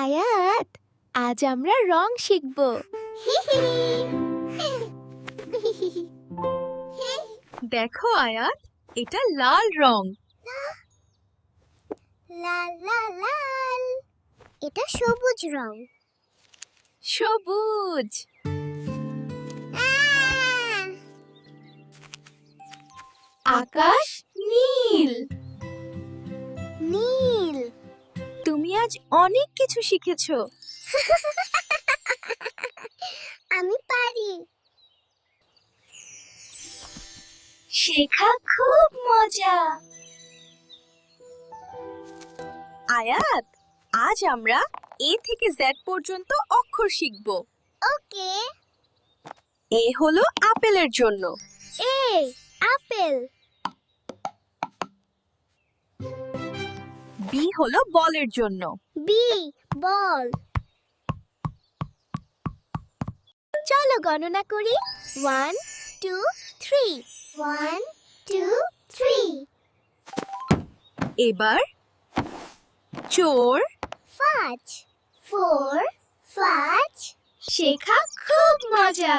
আয়াত, আজ আমরা রং শিখব। দেখো আয়াত, এটা লাল রং। লাল লাল লাল, এটা সবুজ রং। সবুজ। আহ! আকাশ নীল। নীল। তুমি আজ অনেক কিছু শিখেছো। আমি পারি। শেখা খুব মজা। আয়াত, আজ আমরা এ থেকে জেড পর্যন্ত অক্ষর শিখব। ওকে। এ হলো আপেলের জন্য। এ আপেল। বি হলো বলের জন্য। বি বল। চলো গণনা করি। 1 2 3 1 2 3। এবার চোর। 5 4 5। শেখা খুব মজা।